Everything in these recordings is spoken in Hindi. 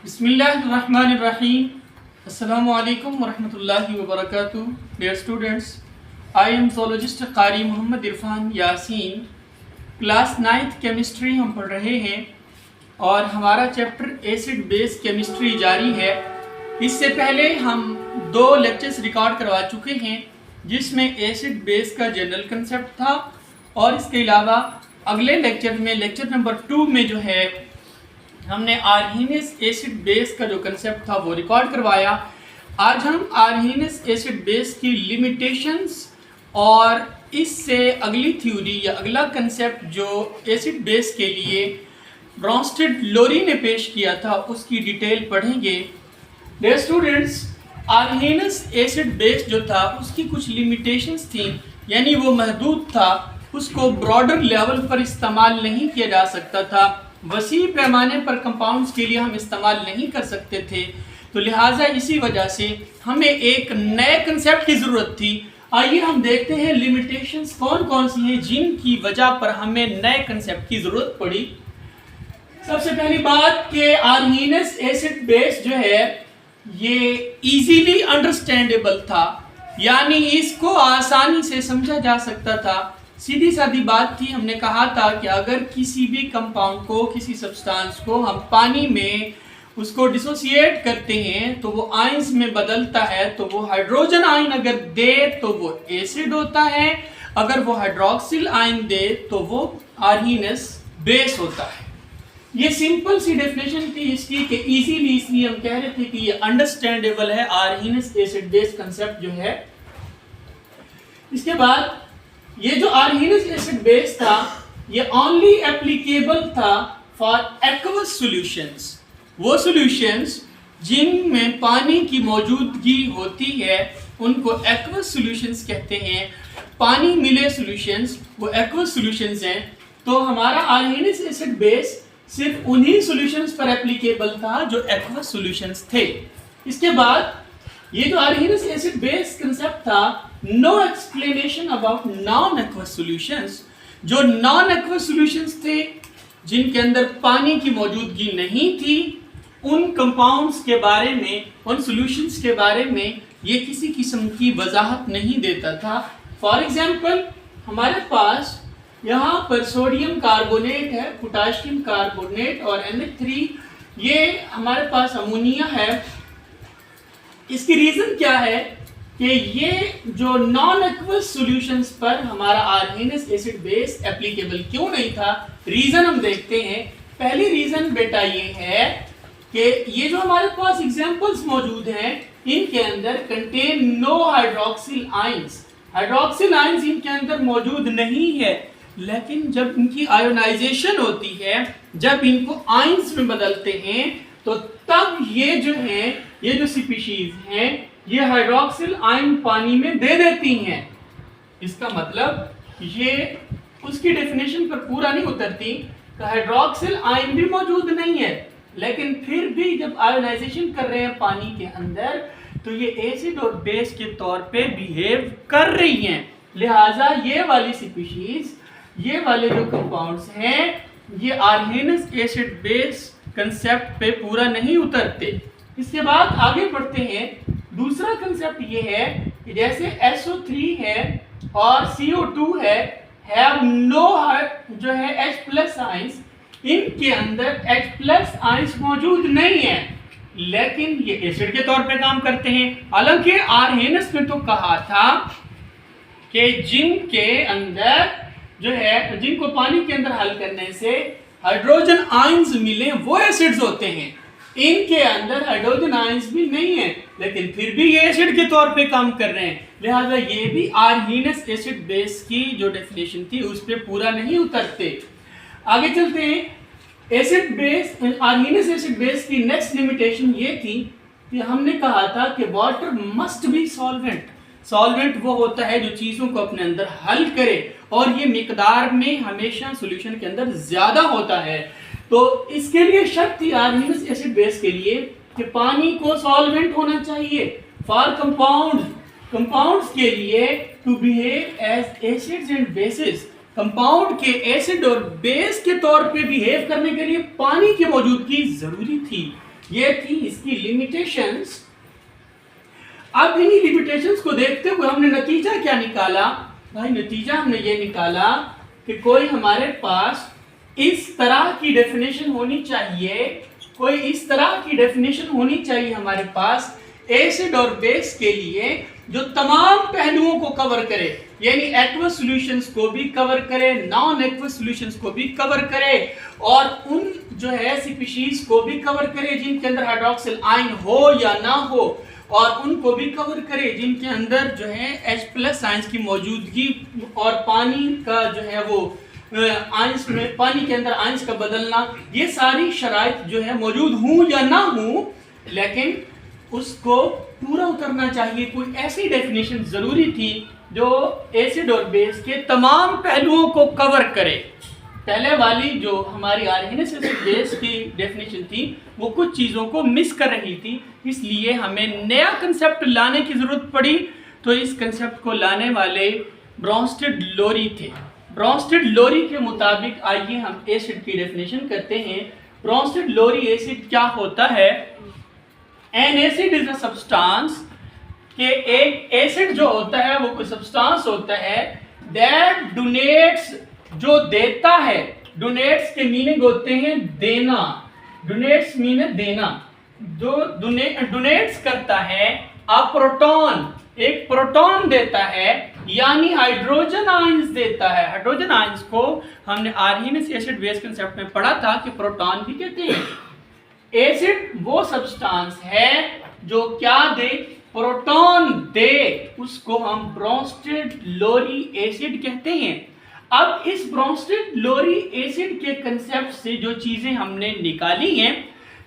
Bismillahirrahmanirrahim. Assalamu alaikum wa rahmatullahi wa barakatuh. Dear students, I am zoologist Qari Muhammad Irfan Yasin. Class 9th chemistry हम पढ़ रहे हैं और हमारा चैप्टर एसिड बेस केमिस्ट्री जारी है। इससे पहले हम 2 लेक्चर्स रिकॉर्ड करवा चुके हैं जिसमें एसिड बेस का जनरल कंसेप्ट था और इसके अलावा अगले लेक्चर में लेक्चर नंबर 2 में जो है हमने आर्हीनियस एसिड बेस का जो कंसेप्ट था वो रिकॉर्ड करवाया। आज हम आर्हीनियस एसिड बेस की लिमिटेशंस और इससे अगली थ्योरी या अगला कंसेप्ट जो एसिड बेस के लिए ब्रॉन्स्टेड लोरी ने पेश किया था उसकी डिटेल पढ़ेंगे। Dear students, Arrhenius acid base जो था उसकी कुछ लिमिटेशंस थी, यानी वो महदूद था, उसको ब्रॉडर लेवल पर इस्तेमाल नहीं किया जा सकता था, वसी पैमाने पर कंपाउंड्स के लिए हम इस्तेमाल नहीं कर सकते थे। तो लिहाजा इसी वजह से हमें एक नए कंसेप्ट की ज़रूरत थी। आइए हम देखते हैं लिमिटेशंस कौन कौन सी हैं जिनकी वजह पर हमें नए कंसेप्ट की ज़रूरत पड़ी। सबसे पहली बात कि आर्हीनियस एसिड बेस जो है ये इजीली अंडरस्टैंडेबल था, यानी इसको आसानी से समझा जा सकता था। सीधी सादी बात थी, हमने कहा था कि अगर किसी भी कंपाउंड को, किसी सब्सटेंस को हम पानी में उसको डिसोसिएट करते हैं तो वो आयंस में बदलता है, तो वो हाइड्रोजन आयन अगर दे तो वो एसिड होता है, अगर वो हाइड्रोक्सिल आयन दे तो वो आर्हीनियस बेस होता है। ये सिंपल सी डेफिनेशन थी इसकी कि इजीली, इसलिए हम कह रहे थे कि ये अंडरस्टैंडेबल है आर्हीनियस एसिड बेस कंसेप्ट जो है। इसके बाद ये जो आर्हीनियस एसिड बेस था ये ओनली एप्लीकेबल था फॉर एक्वस सॉल्यूशंस। वो सॉल्यूशंस जिनमें पानी की मौजूदगी होती है उनको एक्वस सॉल्यूशंस कहते हैं। पानी मिले सॉल्यूशंस वो एक्वस सॉल्यूशंस हैं। तो हमारा आर्हीनियस एसिड बेस सिर्फ उन्हीं सॉल्यूशंस पर एप्लीकेबल था जो एक्वस सॉल्यूशंस थे। इसके बाद ये जो आर्हीनियस एसिड बेस कंसेप्ट था, no explanation about non aqueous solutions. जो नॉन एक्वस सॉल्यूशंस थे जिनके अंदर पानी की मौजूदगी नहीं थी, उन कंपाउंड्स के बारे में, उन सॉल्यूशंस के बारे में ये किसी किस्म की वजाहत नहीं देता था। फॉर एग्जांपल, हमारे पास यहाँ पर सोडियम कार्बोनेट है, पोटाशियम कार्बोनेट और NH3, ये हमारे पास अमोनिया है। इसकी रीज़न क्या है कि ये जो नॉन एक्वस सॉल्यूशंस पर हमारा आर्हीनियस एसिड बेस एप्लीकेबल क्यों नहीं था। रीज़न हम देखते हैं। पहली रीज़न बेटा ये है कि ये जो हमारे पास एग्जांपल्स मौजूद हैं इनके अंदर contain no hydroxyl ions. Hydroxyl ions इनके अंदर मौजूद नहीं है, लेकिन जब इनकी आयोनाइजेशन होती है, जब इनको आयंस में बदलते हैं तो तब ये जो है, ये जो स्पीशीज हैं ये हाइड्रोक्सिल आयन पानी में दे देती हैं। इसका मतलब ये उसकी डेफिनेशन पर पूरा नहीं उतरती कि हाइड्रोक्सिल आयन भी मौजूद नहीं है, लेकिन फिर भी जब आयोनाइजेशन कर रहे हैं पानी के अंदर तो ये एसिड और बेस के तौर पे बिहेव कर रही हैं। लिहाजा ये वाली स्पीशीज, ये वाले जो कंपाउंड्स हैं ये आर्हीनियस एसिड बेस कंसेप्ट पे पूरा नहीं उतरते। इसके बाद आगे बढ़ते हैं। दूसरा कंसेप्ट ये है कि जैसे SO3 है और CO2 है, हैव नो जो है H+ आयंस, इनके अंदर H+ आयंस मौजूद नहीं है, लेकिन ये एसिड के तौर पे काम करते हैं। हालांकि आर्हीनियस में तो कहा था कि जिनके अंदर जो है, जिनको पानी के अंदर हल करने से हाइड्रोजन आयंस मिले वो एसिड्स होते हैं। इनके अंदर हाइड्रोजन आयंस भी नहीं है, लेकिन फिर भी ये एसिड के तौर पे काम कर रहे हैं। लिहाजा ये भी आर्हीनियस एसिड बेस की जो डेफिनेशन थी उस पे पूरा नहीं उतरते। आगे चलते हैं। Acid base, Arrhenius acid base की नेक्स्ट लिमिटेशन ये थी कि हमने कहा था कि water must be solvent. Solvent वो होता है जो चीज़ों को अपने अंदर हल करे, और ये मिकदार में हमेशा सॉल्यूशन के अंदर ज़्यादा होता है। तो इसके लिए शर्त थी आर्हीनियस एसिड बेस के लिए कि पानी को सॉल्वेंट होना चाहिए। फॉर कंपाउंड्स के लिए to behave as acids and bases, compound के एसिड और बेस के तौर पे बिहेव करने के लिए पानी की मौजूदगी ज़रूरी थी। ये थी इसकी लिमिटेशंस। अब इन्हीं लिमिटेशंस को देखते हुए हमने नतीजा क्या निकाला भाई? नतीजा हमने ये निकाला कि कोई हमारे पास इस तरह की डेफिनेशन होनी चाहिए, कोई इस तरह की डेफिनेशन होनी चाहिए हमारे पास एसिड और बेस के लिए जो तमाम पहलुओं को कवर करे, यानी एक्वस सॉल्यूशंस को भी कवर करे, नॉन एक्वस सॉल्यूशंस को भी कवर करे, और उन जो है स्पीशीज को भी कवर करे जिनके अंदर हाइड्रोक्सिल आयन हो या ना हो, और उनको भी कवर करे जिनके अंदर जो है H+ आयंस की मौजूदगी और पानी का जो है वो आयंस में, पानी के अंदर आयंस का बदलना, ये सारी शराइत जो है मौजूद हूं या ना हूं, लेकिन उसको पूरा उतरना चाहिए। कोई ऐसी डेफिनेशन जरूरी थी जो एसिड और बेस के तमाम पहलुओं को कवर करे। पहले वाली जो हमारी आर्गेनिक एसिड बेस की डेफिनेशन थी वो कुछ चीज़ों को मिस कर रही थी, इसलिए हमें नया कंसेप्ट लाने की ज़रूरत पड़ी। तो इस कंसेप्ट को लाने वाले ब्रॉन्स्टेड लोरी थे। ब्रॉन्स्टेड लोरी के मुताबिक आइए हम एसिड की डेफिनेशन करते हैं। ब्रॉन्स्टेड लोरी एसिड क्या होता है? N acid is a substance के एक एसिड जो होता है वो कोई सब्सटेंस होता है दैट डोनेट्स, जो देता है। डोनेट्स के मीनिंग होते हैं देना, डोनेट्स मीन देना, जो डोनेट्स करता है अ प्रोटॉन, एक प्रोटॉन देता है, यानी हाइड्रोजन आयंस देता है। हाइड्रोजन आयंस को हमने आर्गेनिक एसिड बेस कंसेप्ट में पढ़ा था कि प्रोटॉन भी कहते हैं। एसिड वो सब्सटेंस है जो क्या दे? प्रोटॉन दे, उसको हम ब्रॉन्स्टेड लोरी एसिड कहते हैं। अब इस ब्रॉन्स्टेड लोरी एसिड के कंसेप्ट से जो चीजें हमने निकाली हैं,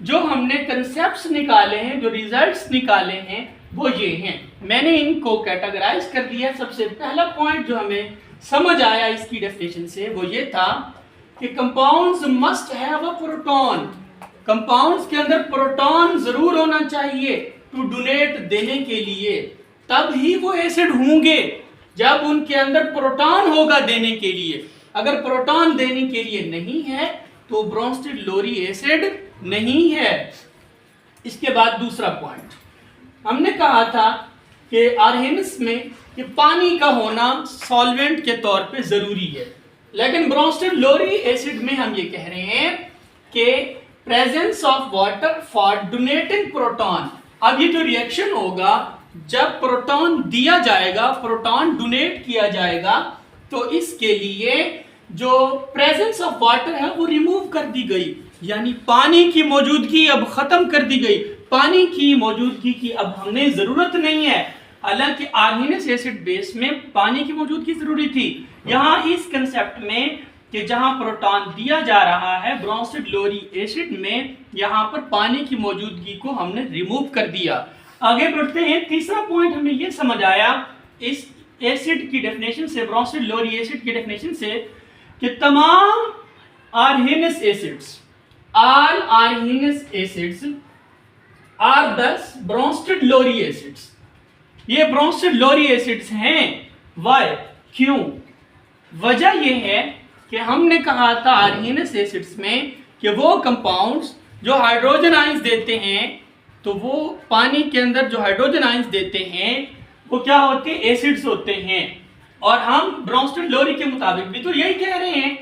जो हमने कंसेप्ट्स निकाले हैं, जो रिजल्ट्स निकाले हैं, वो ये हैं। मैंने इनको कैटेगराइज कर दिया। सबसे पहला पॉइंट जो हमें समझ आया इसकी डेफिनेशन से वो ये था कि compounds must have a proton. Compounds के अंदर प्रोटॉन जरूर होना चाहिए टू डोनेट, देने के लिए, तब ही वो एसिड होंगे जब उनके अंदर प्रोटॉन होगा देने के लिए। अगर प्रोटॉन देने के लिए नहीं है तो ब्रॉन्स्टेड लोरी एसिड नहीं है। इसके बाद दूसरा पॉइंट हमने कहा था कि आर्गेनिक्स में कि पानी का होना सॉल्वेंट के तौर पे जरूरी है, लेकिन ब्रॉन्स्टेड लोरी एसिड में हम ये कह रहे हैं कि presence of water for donating proton. अब ये जो रिएक्शन होगा जब प्रोटॉन दिया जाएगा, प्रोटॉन डोनेट किया जाएगा, तो इसके लिए जो प्रेजेंस ऑफ वाटर है वो रिमूव कर दी गई, यानी पानी की मौजूदगी अब खत्म कर दी गई। पानी की मौजूदगी की अब हमें जरूरत नहीं है। हालांकि आर्गेनिक एसिड बेस में पानी की मौजूदगी जरूरी थी। यहाँ इस कंसेप्ट में कि जहां प्रोटॉन दिया जा रहा है ब्रॉन्स्टेड लोरी एसिड में, यहाँ पर पानी की मौजूदगी को हमने रिमूव कर दिया। आगे बढ़ते हैं। तीसरा पॉइंट हमें यह समझ आया इस एसिड की डेफिनेशन से, ब्रॉन्स्टेड लोरी एसिड की डेफिनेशन से, कि तमाम organic acids, all organic acids are thus Bronsted Lowry acids. ये ब्रॉन्स्टेड लोरी एसिड्स हैं। वाई? क्यों? वजह यह है कि हमने कहा था आर्गेनिक एसिड्स में कि वो कंपाउंड्स जो हाइड्रोजन आयंस देते हैं, तो वो पानी के अंदर जो हाइड्रोजन आयंस देते हैं वो क्या होते हैं? एसिड्स होते हैं। और हम ब्रॉन्स्टेड लोरी के मुताबिक भी तो यही कह रहे हैं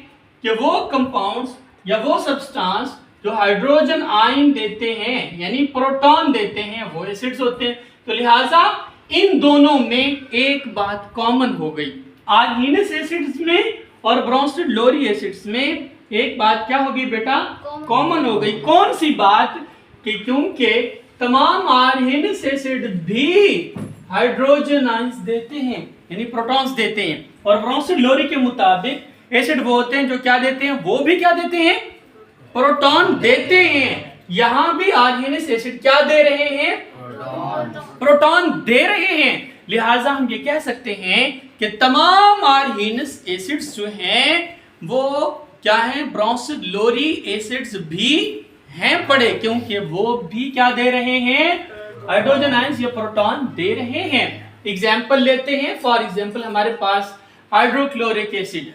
कि वो कंपाउंड्स या वो सब्सटेंस जो हाइड्रोजन आयन देते हैं, यानी प्रोटॉन देते हैं, वो एसिड्स होते हैं। तो लिहाजा इन दोनों में एक बात कॉमन हो गई। आर्गेनिक एसिड्स में और ब्रॉन्स्टेड लोरी एसिड्स में एक बात क्या होगी बेटा? कॉमन हो गई। कौन सी बात? कि क्योंकि तमाम आर्गेनिक एसिड भी हाइड्रोजन आयंस देते हैं, यानी प्रोटॉन्स देते हैं। और ब्रॉन्स्टेड लोरी के मुताबिक एसिड वो होते हैं जो क्या देते हैं? वो भी क्या देते हैं? प्रोटॉन देते हैं। यहां भी आर्गेनिक एसिड क्या दे रहे हैं? प्रोटॉन दे रहे हैं। लिहाजा हम ये कह सकते हैं कि तमाम आर्गेनिक एसिड्स जो हैं वो क्या हैं? ब्रॉन्स्टेड लोरी एसिड्स भी हैं पड़े, क्योंकि वो भी क्या दे रहे हैं? हाइड्रोजन आयंस या प्रोटॉन दे रहे हैं। एग्जाम्पल लेते हैं। फॉर एग्जाम्पल हमारे पास हाइड्रोक्लोरिक एसिड,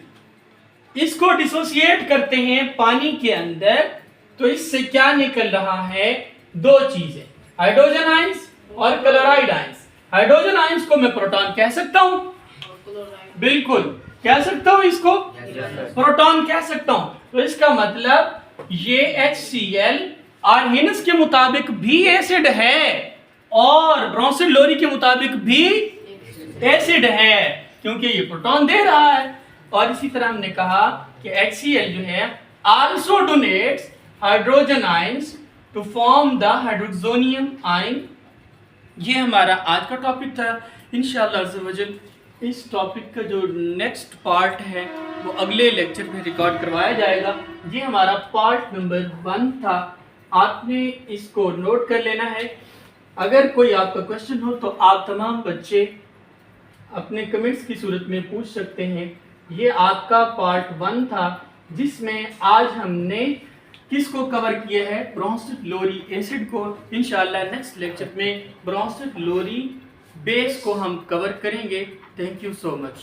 इसको डिसोसिएट करते हैं पानी के अंदर, तो इससे क्या निकल रहा है? दो चीजें, हाइड्रोजन आयंस और क्लोराइड आयंस। हाइड्रोजन आयंस को मैं प्रोटॉन कह सकता हूं, बिल्कुल कह सकता हूं, इसको प्रोटॉन कह सकता हूं। तो इसका मतलब ये HCl आर्हेनस के मुताबिक भी एसिड है और ब्रोंसिड लोरी के मुताबिक भी एसिड है, क्योंकि ये प्रोटॉन दे रहा है। और इसी तरह हमने कहा कि HCl जो है also donates hydrogen ions to form the hydroxonium ion. ये हमारा आज का टॉपिक था। इंशाअल्लाह अज़्ज़ व जल इस टॉपिक का जो नेक्स्ट पार्ट है वो अगले लेक्चर में रिकॉर्ड करवाया जाएगा। ये हमारा पार्ट नंबर 1 था, आपने इसको नोट कर लेना है। अगर कोई आपका क्वेश्चन हो तो आप तमाम बच्चे अपने कमेंट्स की सूरत में पूछ सकते हैं। ये आपका पार्ट 1 था जिसमें आज हमने किसको कवर किया है, ब्रोंसिड लोरी एसिड को। इंशाअल्लाह नेक्स्ट लेक्चर में ब्रोंसिड लोरी बेस को हम कवर करेंगे। Thank you so much.